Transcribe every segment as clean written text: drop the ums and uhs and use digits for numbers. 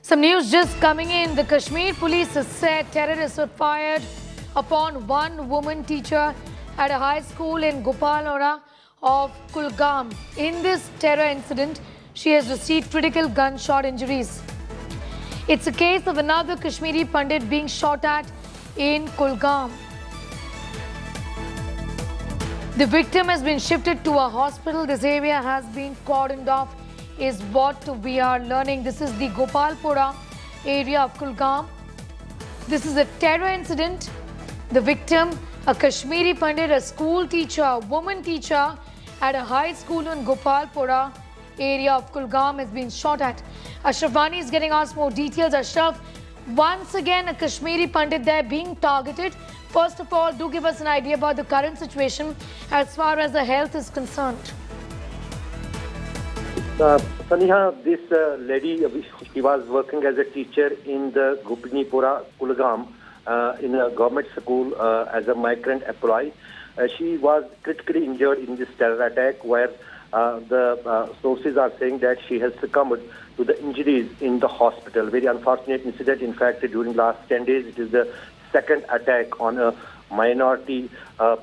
Some news just coming in. The Kashmir police has said terrorists have fired upon one woman teacher at a high school in Gopalpura of Kulgam. In this terror incident, she has received critical gunshot injuries. It's a case of another Kashmiri Pandit being shot at in Kulgam. The victim has been shifted to a hospital. This area has been cordoned off, is what we are learning. This is the Gopalpura area of Kulgam. This is a terror incident. The victim, a Kashmiri Pandit, a school teacher, a woman teacher at a high school in Gopalpura area of Kulgam, has been shot at. Ashraf Wani is getting us more details. Ashraf, once again a Kashmiri Pandit there being targeted. First of all, do give us an idea about the current situation as far as the health is concerned. Saniha, this lady, she was working as a teacher in the Gopalpura, Kulgam, in a government school as a migrant employee. She was critically injured in this terror attack, where the sources are saying that she has succumbed to the injuries in the hospital. Very unfortunate incident. In fact, during last 10 days, it is the second attack on a minority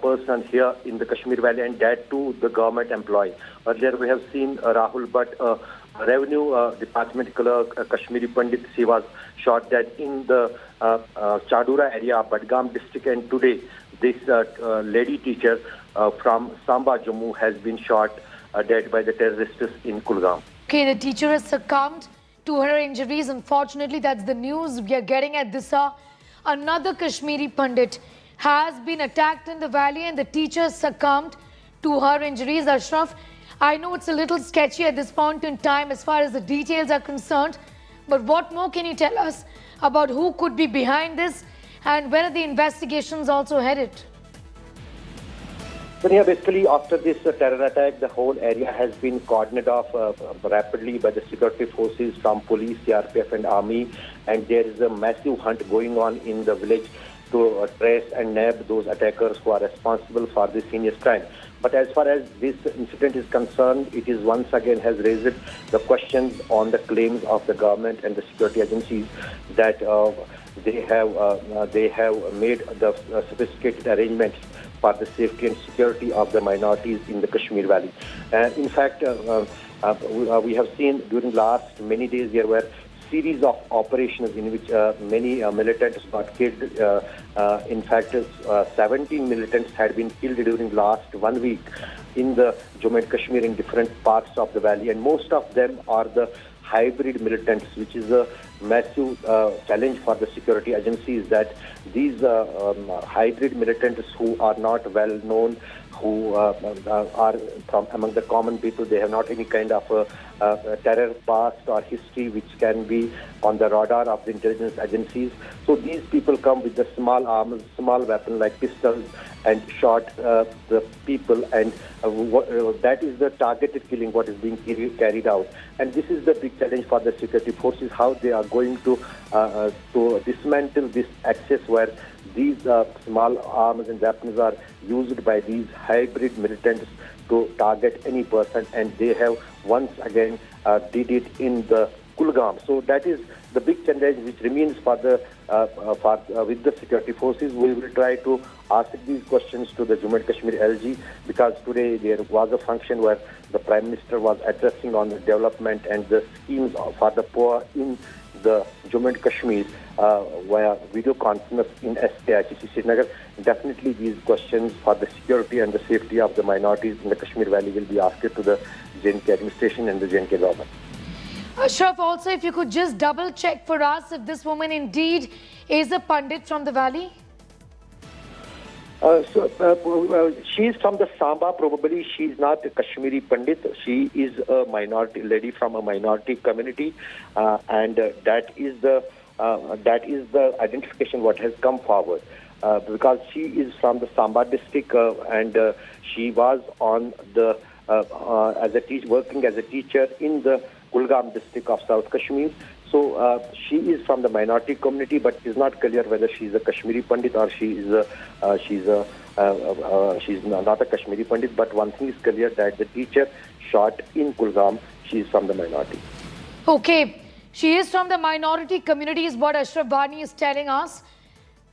person here in the Kashmir Valley, and that too the government employee. Earlier we have seen Rahul Bhatt, revenue department clerk, Kashmiri Pandit. She was shot dead in the Chadura area of Badgam district, and today this lady teacher from Samba, Jammu has been shot dead by the terrorists in Kulgam. Okay, the teacher has succumbed to her injuries. Unfortunately, that's the news we are getting at this hour. Another Kashmiri Pandit has been attacked in the valley and the teacher succumbed to her injuries. Ashraf, I know it's a little sketchy at this point in time as far as the details are concerned, but what more can you tell us about who could be behind this and where are the investigations also headed? So yeah, basically after this terror attack, the whole area has been cordoned off rapidly by the security forces from police, CRPF and army, and there is a massive hunt going on in the village to trace and nab those attackers who are responsible for this heinous crime. But as far as this incident is concerned, it is once again has raised the questions on the claims of the government and the security agencies that they have made the sophisticated arrangements for the safety and security of the minorities in the Kashmir Valley. In fact, we have seen during last many days there were series of operations in which many militants got killed. In fact, 17 militants had been killed during last 1 week in the Jammu and Kashmir in different parts of the valley, and most of them are the hybrid militants, which is a massive challenge for the security agencies, that these hybrid militants who are not well known, who are from among the common people, they have not any kind of terror past or history which can be on the radar of the intelligence agencies. So these people come with the small arms, small weapon like pistols, and shot the people, and that is the targeted killing what is being carried out. And this is the big challenge for the security forces, how they are going to dismantle this access where these small arms and weapons are used by these hybrid militants to target any person, and they have once again did it in the Kulgam. So that is the big challenge which remains for the with the security forces. We will try to ask these questions to the Jammu and Kashmir LG, because today there was a function where the Prime Minister was addressing on the development and the schemes for the poor in the Jammu and Kashmir via video conference in SKICC Srinagar. Definitely these questions for the security and the safety of the minorities in the Kashmir Valley will be asked to the JNK administration and the JNK government. Ashraf, also if you could just double check for us if this woman indeed is a Pandit from the valley? She is from the Samba. Probably she is not a Kashmiri Pandit. She is a minority lady from a minority community, and that is the identification what has come forward. Because she is from the Samba district, and she was on the working as a teacher in the Kulgam district of South Kashmir. So she is from the minority community, but it is not clear whether she is a Kashmiri Pandit or she's not a Kashmiri Pandit. But one thing is clear, that the teacher shot in Kulgam, she is from the minority. Okay. She is from the minority community, is what Ashraf Bani is telling us,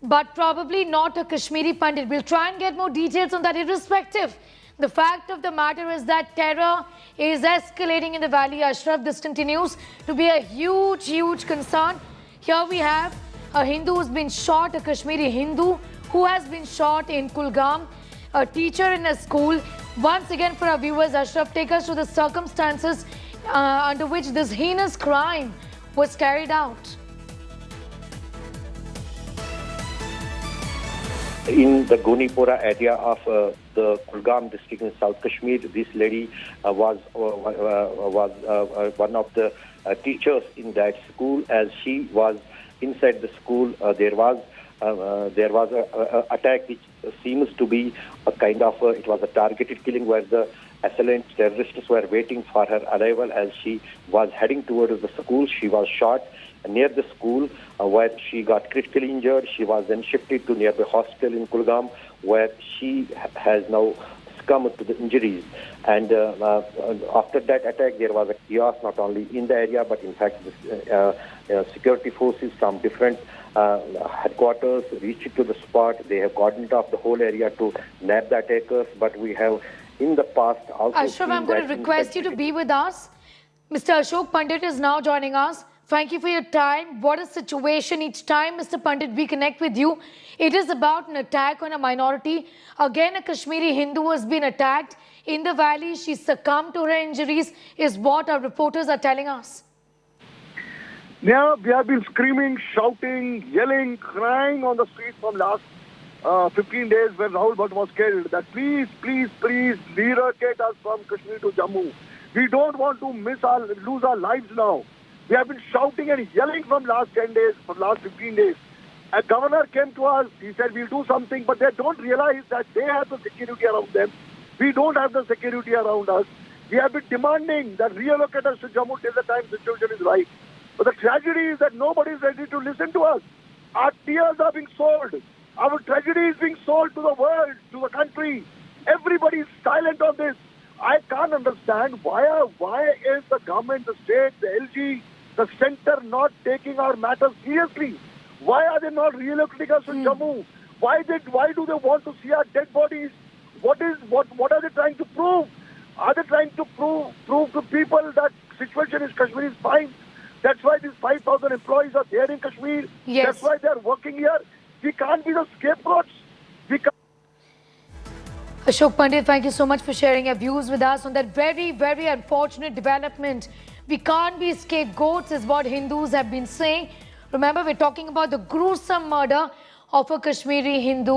but probably not a Kashmiri Pandit. We'll try and get more details on that irrespective. The fact of the matter is that terror is escalating in the valley. Ashraf, this continues to be a huge, huge concern. Here we have a Hindu who's been shot, a Kashmiri Hindu who has been shot in Kulgam, a teacher in a school. Once again, for our viewers, Ashraf, take us to the circumstances under which this heinous crime was carried out. In the Gonipora area of the Kulgam district in South Kashmir, this lady was one of the teachers in that school. As she was inside the school, there was a attack which seems to be a kind of it was a targeted killing where the assailants, terrorists were waiting for her arrival. As she was heading towards the school, she was shot near the school where she got critically injured. She was then shifted to nearby hospital in Kulgam where she has now succumbed to the injuries. And after that attack, there was a chaos not only in the area, but in fact security forces from different headquarters reached to the spot. They have cordoned off the whole area to nab the attackers, but we have in the past also Ashraf, I'm going to request you to be with us. Mr. Ashok Pandit is now joining us. Thank you for your time. What a situation each time, Mr. Pandit, we connect with you. It is about an attack on a minority. Again, a Kashmiri Hindu has been attacked in the valley. She succumbed to her injuries, is what our reporters are telling us. Yeah, we have been screaming, shouting, yelling, crying on the streets from last 15 days when Rahul Bhatt was killed. That please, please, please relocate us from Kashmir to Jammu. We don't want to lose our lives now. We have been shouting and yelling from last 10 days, from last 15 days. A governor came to us, he said we'll do something, but they don't realize that they have the security around them. We don't have the security around us. We have been demanding that relocate us to Jammu till the time situation is right. But the tragedy is that nobody is ready to listen to us. Our tears are being sold. Our tragedy is being sold to the world, to the country. Everybody is silent on this. I can't understand why is the government, the state, the LG, the center not taking our matters seriously? Why are they not relocating us to Jammu? Why do they want to see our dead bodies? What are they trying to prove? Are they trying to prove to people that situation in Kashmir is fine? That's why these 5,000 employees are there in Kashmir. Yes. That's why they are working here. We can't be the scapegoats. We can't. Ashok Pandit, thank you so much for sharing your views with us on that very, very unfortunate development. We can't be scapegoats is what Hindus have been saying. Remember, we're talking about the gruesome murder of a Kashmiri Hindu.